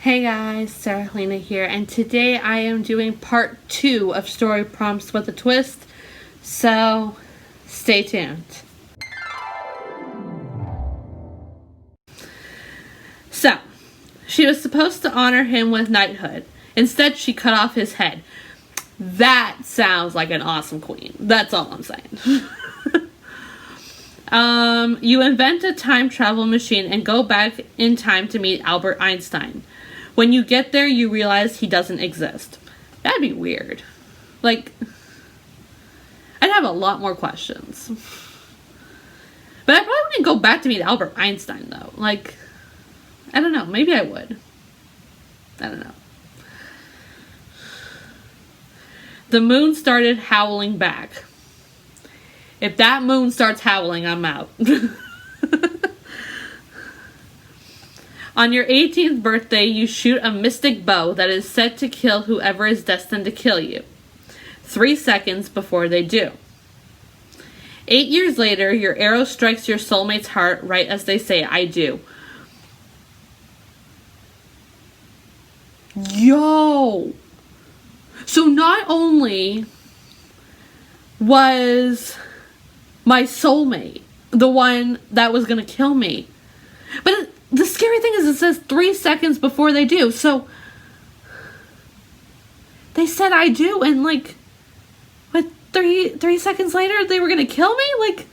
Hey guys, Sarah Halina here, and today I am doing part 2 of Story Prompts with a Twist, so stay tuned. So, she was supposed to honor him with knighthood. Instead, she cut off his head. That sounds like an awesome queen. That's all I'm saying. You invent a time travel machine and go back in time to meet Albert Einstein. When you get there, you realize he doesn't exist. That'd be weird. Like, I'd have a lot more questions. But I probably wouldn't go back to meet Albert Einstein, though. Like, I don't know. Maybe I would. I don't know. The moon started howling back. If that moon starts howling, I'm out. On your 18th birthday, you shoot a mystic bow that is set to kill whoever is destined to kill you. 3 seconds before they do. 8 years later, your arrow strikes your soulmate's heart right as they say, I do. Yo! So not only was my soulmate the one that was going to kill me, but the scary thing is it says 3 seconds before they do. So they said I do, and like, what, three seconds later they were gonna kill me? Like,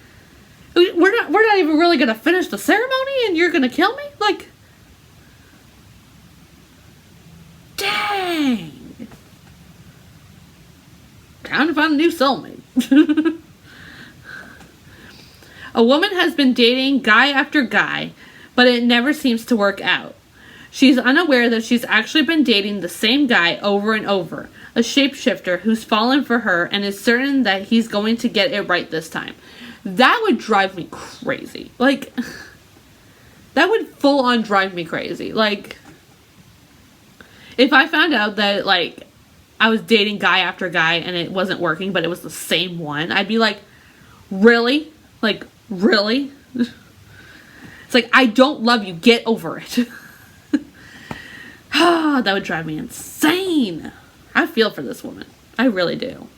we're not even really gonna finish the ceremony and you're gonna kill me? Like, dang. Time to find a new soulmate. A woman has been dating guy after guy, but it never seems to work out. She's unaware that she's actually been dating the same guy over and over, a shapeshifter who's fallen for her and is certain that he's going to get it right this time. That would drive me crazy. Like, that would full on drive me crazy. Like, if I found out that, like, I was dating guy after guy and it wasn't working, but it was the same one, I'd be like, really? Like, really? It's like, I don't love you. Get over it. That would drive me insane. I feel for this woman. I really do.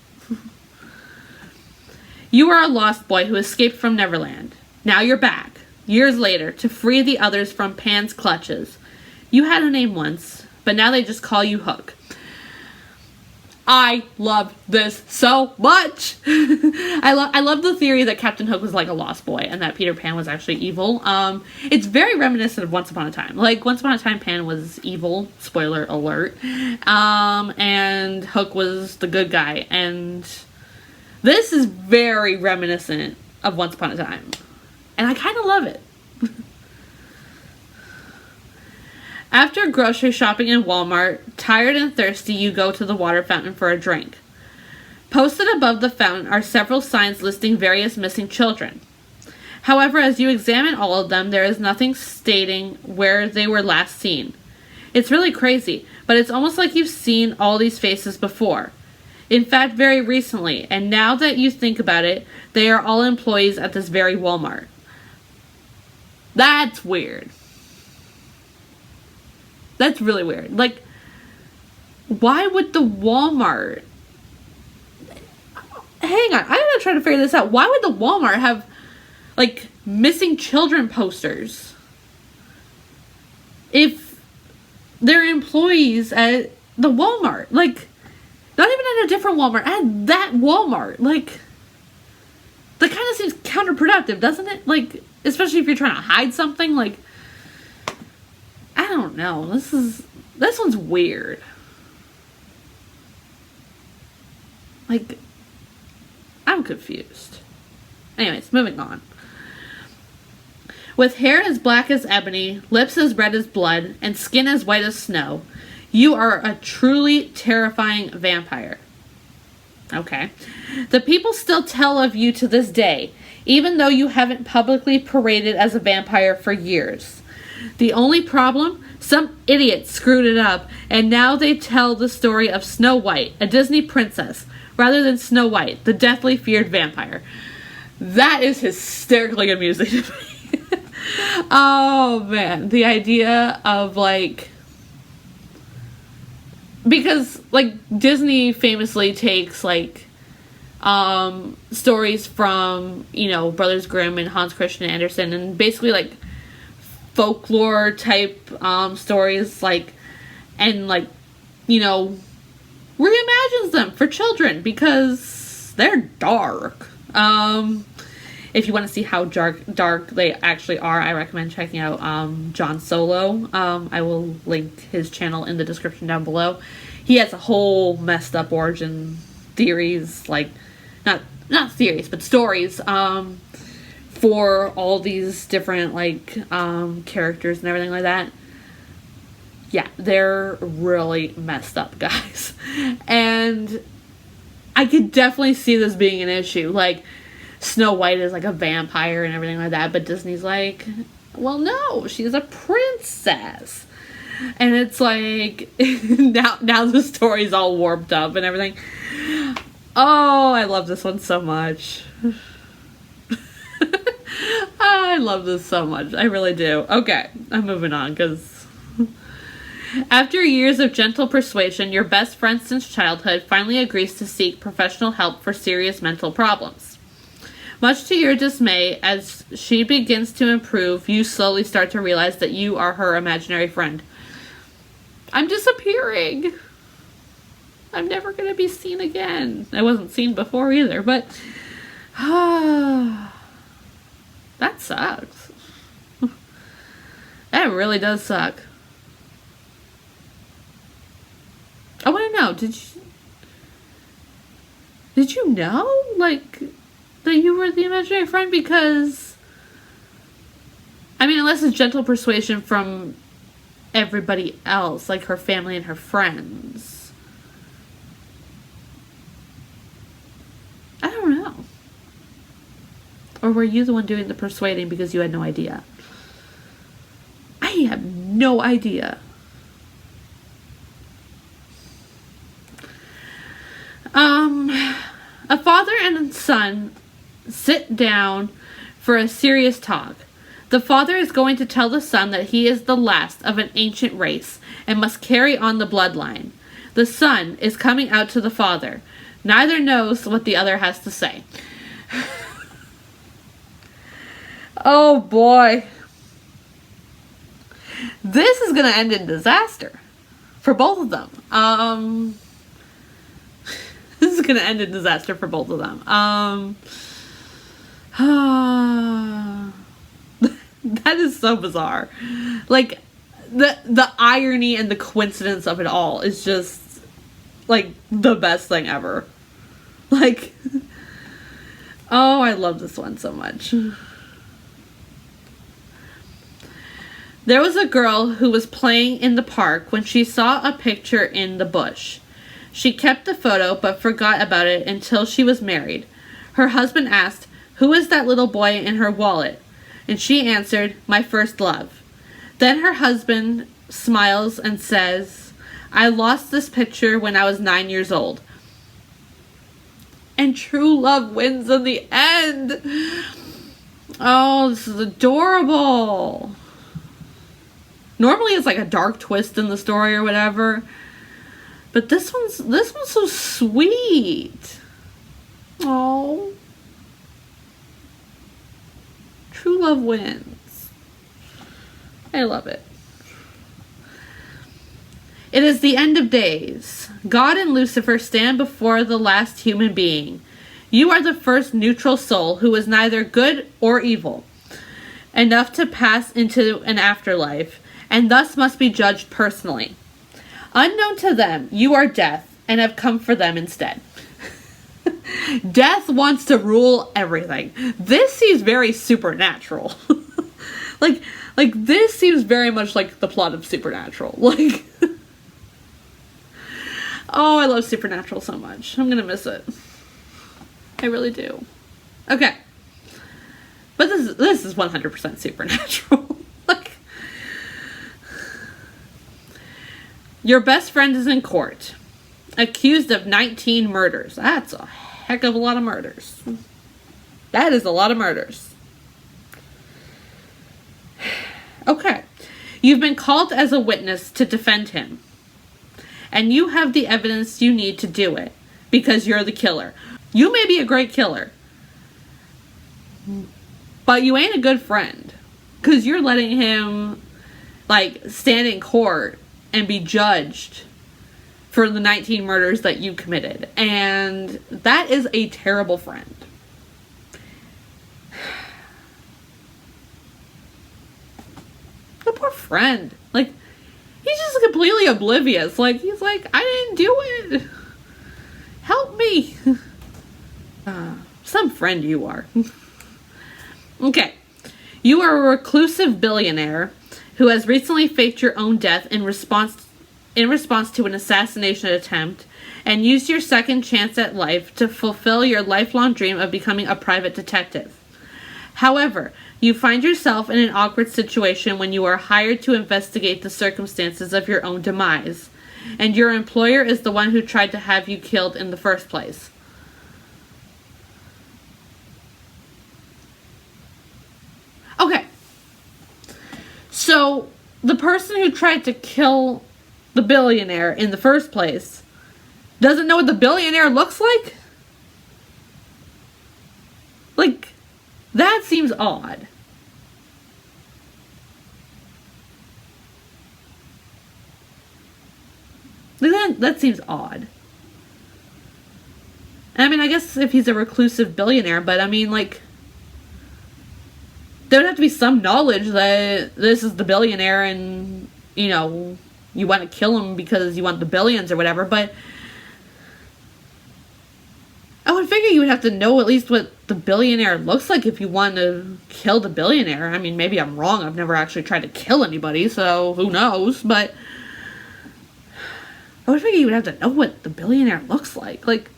You are a lost boy who escaped from Neverland. Now you're back, years later, to free the others from Pan's clutches. You had a name once, but now they just call you Hook. I love this so much. I love the theory that Captain Hook was like a lost boy and that Peter Pan was actually evil. It's very reminiscent of Once Upon a Time. Like, Once Upon a Time, Pan was evil, spoiler alert, and Hook was the good guy. And this is very reminiscent of Once Upon a Time, and I kind of love it. After grocery shopping in Walmart, tired and thirsty, you go to the water fountain for a drink. Posted above the fountain are several signs listing various missing children. However, as you examine all of them, there is nothing stating where they were last seen. It's really crazy, but it's almost like you've seen all these faces before. In fact, very recently, and now that you think about it, they are all employees at this very Walmart. That's weird. That's really weird. Like, why would the Walmart... Hang on, I'm gonna try to figure this out. Why would the Walmart have, like, missing children posters if they're employees at the Walmart? Like, not even at a different Walmart, at that Walmart. Like, that kind of seems counterproductive, doesn't it? Like, especially if you're trying to hide something, like... I don't know. This one's weird. Like, I'm confused. Anyways, moving on. With hair as black as ebony, lips as red as blood, and skin as white as snow, you are a truly terrifying vampire. Okay. The people still tell of you to this day, even though you haven't publicly paraded as a vampire for years. The only problem? Some idiot screwed it up, and now they tell the story of Snow White, a Disney princess, rather than Snow White, the deathly feared vampire. That is hysterically amusing to me. Oh, man. The idea of, like, because, like, Disney famously takes, like, stories from, you know, Brothers Grimm and Hans Christian Andersen, and basically, like, folklore type stories, like, and, like, you know, reimagines them for children because they're dark. If you want to see how dark they actually are, I recommend checking out John Solo. I will link his channel in the description down below. He has a whole messed up origin theories, like, not theories, but stories, for all these different, like, characters and everything like that. Yeah, they're really messed up, guys. And I could definitely see this being an issue. Like, Snow White is like a vampire and everything like that, but Disney's like, well, no, she's a princess. And it's like, now the story's all warped up and everything. Oh, I love this one so much. I love this so much. I really do. Okay, I'm moving on, because after years of gentle persuasion, your best friend since childhood finally agrees to seek professional help for serious mental problems. Much to your dismay, as she begins to improve, you slowly start to realize that you are her imaginary friend. I'm disappearing. I'm never going to be seen again. I wasn't seen before either, but that sucks. That really does suck. I want to know, did you know, like, that you were the imaginary friend? Because, I mean, unless it's gentle persuasion from everybody else, like her family and her friends. I don't know. Or were you the one doing the persuading because you had no idea? I have no idea. A father and son sit down for a serious talk. The father is going to tell the son that he is the last of an ancient race and must carry on the bloodline. The son is coming out to the father. Neither knows what the other has to say. Oh boy. This is going to end in disaster for both of them. This is going to end in disaster for both of them. That is so bizarre. Like, the irony and the coincidence of it all is just, like, the best thing ever. Like, oh, I love this one so much. There was a girl who was playing in the park when she saw a picture in the bush. She kept the photo but forgot about it until she was married. Her husband asked, "Who is that little boy in her wallet?" And she answered, "My first love." Then her husband smiles and says, "I lost this picture when I was 9 years old." And true love wins in the end. Oh, this is adorable. Normally it's like a dark twist in the story or whatever. But this one's so sweet. Oh. True love wins. I love it. It is the end of days. God and Lucifer stand before the last human being. You are the first neutral soul who is neither good or evil, enough to pass into an afterlife, and thus must be judged personally. Unknown to them, you are death, and have come for them instead. Death wants to rule everything. This seems very supernatural. like this seems very much like the plot of Supernatural. Like, oh, I love Supernatural so much. I'm gonna miss it. I really do. Okay. But this is 100% Supernatural. Like, your best friend is in court, accused of 19 murders. That's a heck of a lot of murders. That is a lot of murders. Okay. You've been called as a witness to defend him. and you have the evidence you need to do it because you're the killer. You may be a great killer, but you ain't a good friend because you're letting him like stand in court and be judged for the 19 murders that you committed, and that is a terrible friend. The poor friend, like, he's just completely oblivious. Like, he's like, I didn't do it. Help me. Some friend you are. Okay. You are a reclusive billionaire who has recently faked your own death in response to an assassination attempt and used your second chance at life to fulfill your lifelong dream of becoming a private detective. However, you find yourself in an awkward situation when you are hired to investigate the circumstances of your own demise, and your employer is the one who tried to have you killed in the first place. Okay. So, the person who tried to kill the billionaire in the first place doesn't know what the billionaire looks like? Like, that seems odd. That seems odd. I mean, I guess if he's a reclusive billionaire, but I mean, like, there would have to be some knowledge that this is the billionaire and, you know, you want to kill him because you want the billions or whatever, but I would figure you would have to know at least what the billionaire looks like if you want to kill the billionaire. I mean, maybe I'm wrong. I've never actually tried to kill anybody, so who knows, but I would figure you would have to know what the billionaire looks like. Like,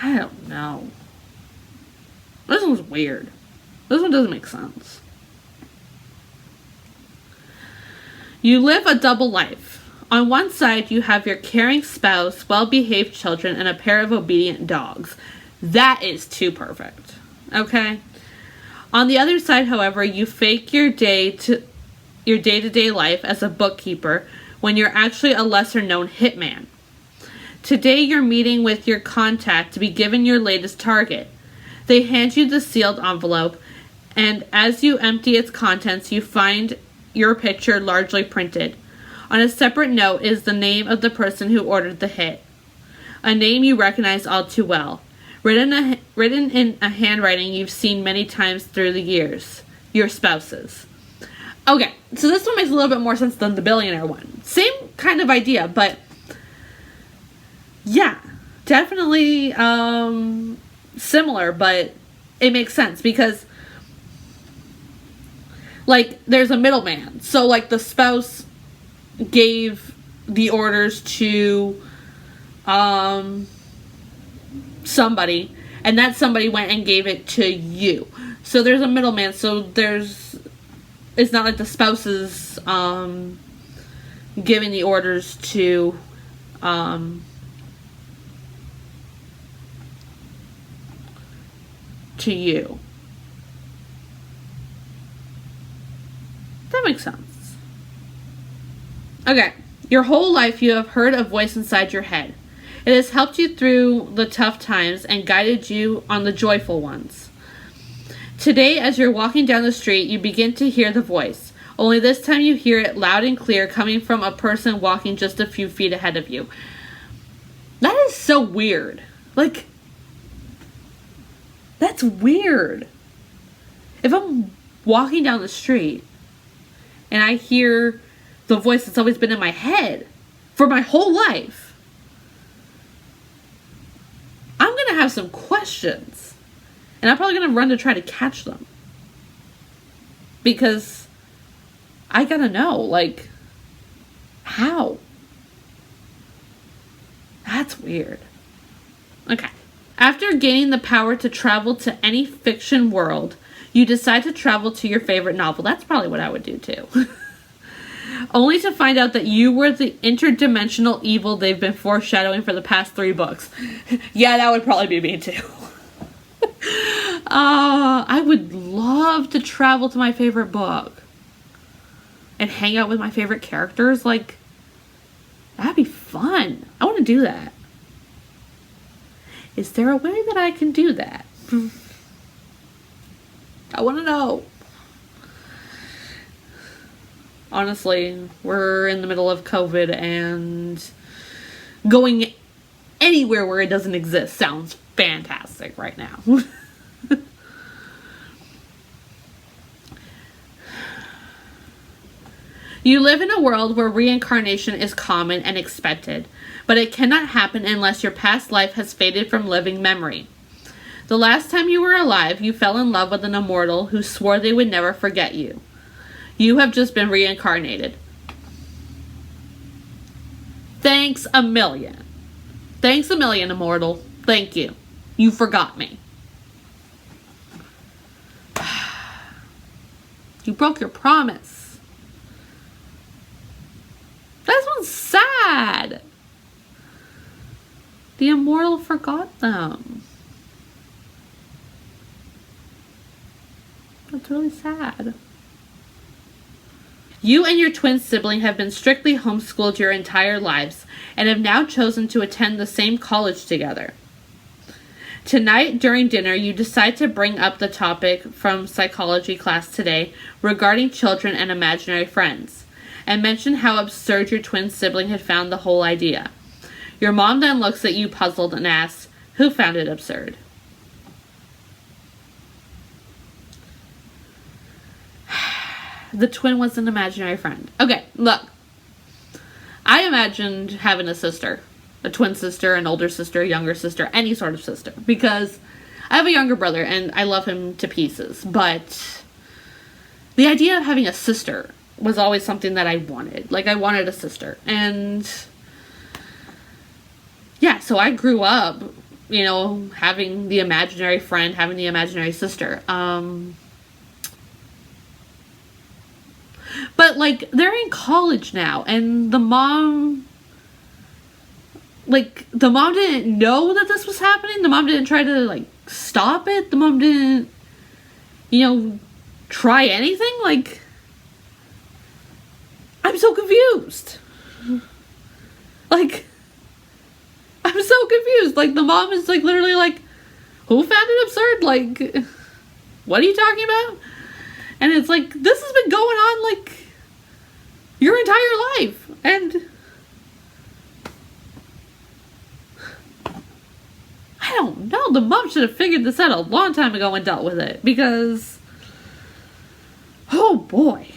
I don't know. This one's weird. This one doesn't make sense. You live a double life. On one side, you have your caring spouse, well-behaved children, and a pair of obedient dogs. That is too perfect. Okay? On the other side, however, you fake your day-to-day life as a bookkeeper when you're actually a lesser-known hitman. Today, you're meeting with your contact to be given your latest target. They hand you the sealed envelope, and as you empty its contents, you find your picture largely printed. On a separate note is the name of the person who ordered the hit. A name you recognize all too well. Written in a handwriting you've seen many times through the years. Your spouse's. Okay, so this one makes a little bit more sense than the billionaire one. Same kind of idea, but yeah, definitely similar, but it makes sense because, like, there's a middleman. So, like, the spouse gave the orders to somebody, and that somebody went and gave it to you. So there's a middleman. So it's not like the spouse is giving the orders to you. That makes sense. Okay. Your whole life you have heard a voice inside your head. It has helped you through the tough times and guided you on the joyful ones. Today, as you're walking down the street, you begin to hear the voice. Only this time you hear it loud and clear coming from a person walking just a few feet ahead of you. That is so weird. Like, that's weird. If I'm walking down the street and I hear the voice that's always been in my head for my whole life, I'm going to have some questions. And I'm probably going to run to try to catch them. Because I got to know, like, how? That's weird. Okay. After gaining the power to travel to any fiction world, you decide to travel to your favorite novel. That's probably what I would do too. Only to find out that you were the interdimensional evil they've been foreshadowing for the past 3 books. Yeah, that would probably be me too. I would love to travel to my favorite book and hang out with my favorite characters. Like, That'd be fun. I want to do that. Is there a way that I can do that? I want to know. Honestly, we're in the middle of COVID, and going anywhere where it doesn't exist sounds fantastic right now. You live in a world where reincarnation is common and expected, but it cannot happen unless your past life has faded from living memory. The last time you were alive, you fell in love with an immortal who swore they would never forget you. You have just been reincarnated. Thanks a million. Thanks a million, immortal. Thank you. You forgot me. You broke your promise. This one's sad. The immortal forgot them. That's really sad. You and your twin sibling have been strictly homeschooled your entire lives and have now chosen to attend the same college together. Tonight, during dinner, you decide to bring up the topic from psychology class today regarding children and imaginary friends, and mention how absurd your twin sibling had found the whole idea. Your mom then looks at you puzzled and asks, "Who found it absurd?" The twin was an imaginary friend. Okay, look. I imagined having a sister. A twin sister, an older sister, a younger sister, any sort of sister. Because I have a younger brother and I love him to pieces. But the idea of having a sister was always something that I wanted. Like, I wanted a sister. And yeah, so I grew up, having the imaginary friend, having the imaginary sister. But, they're in college now, and the mom didn't know that this was happening. The mom didn't try to, stop it. The mom didn't, try anything. I'm so confused. I'm so confused. The mom is, literally who found it absurd? What are you talking about? And it's this has been going on, your entire life. And I don't know. The mom should have figured this out a long time ago and dealt with it. Because, oh boy.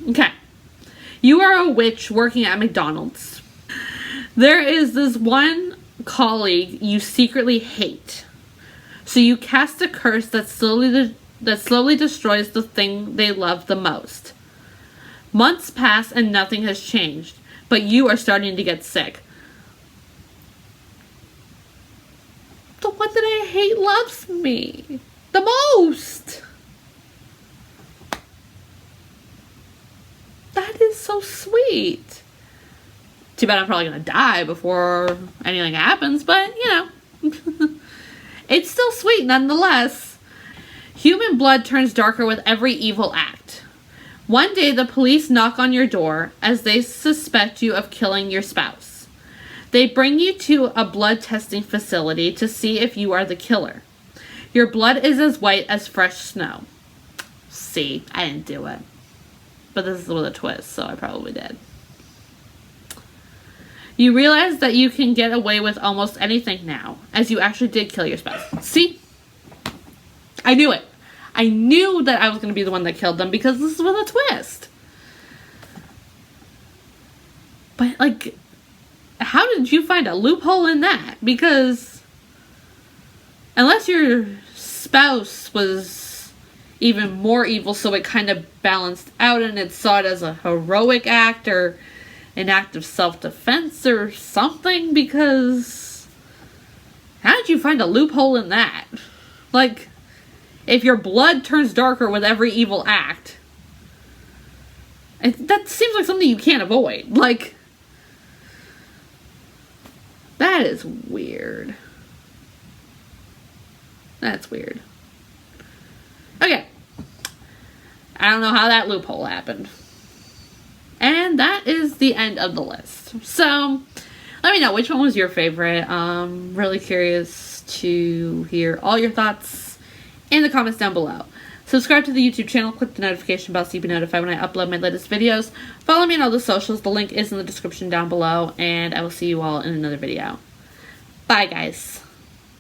Okay. You are a witch working at McDonald's. There is this one colleague you secretly hate. So you cast a curse that slowly destroys the thing they love the most. Months pass and nothing has changed, but you are starting to get sick. The one that I hate loves me the most. That is so sweet. Too bad I'm probably going to die before anything happens, but, it's still sweet nonetheless. Human blood turns darker with every evil act. One day the police knock on your door as they suspect you of killing your spouse. They bring you to a blood testing facility to see if you are the killer. Your blood is as white as fresh snow. See, I didn't do it. But this is with a twist, so I probably did. You realize that you can get away with almost anything now, as you actually did kill your spouse. See? I knew it. I knew that I was going to be the one that killed them because this is with a twist. But, how did you find a loophole in that? Because unless your spouse was even more evil, so it kind of balanced out and it saw it as a heroic act or an act of self-defense or something, because how did you find a loophole in that? If your blood turns darker with every evil act, that seems like something you can't avoid. That is weird. That's weird. Okay. I don't know how that loophole happened. And that is the end of the list. So, let me know which one was your favorite. Really curious to hear all your thoughts in the comments down below. Subscribe to the YouTube channel, click the notification bell so you be notified when I upload my latest videos. Follow me on all the socials, the link is in the description down below, and I will see you all in another video. Bye, guys.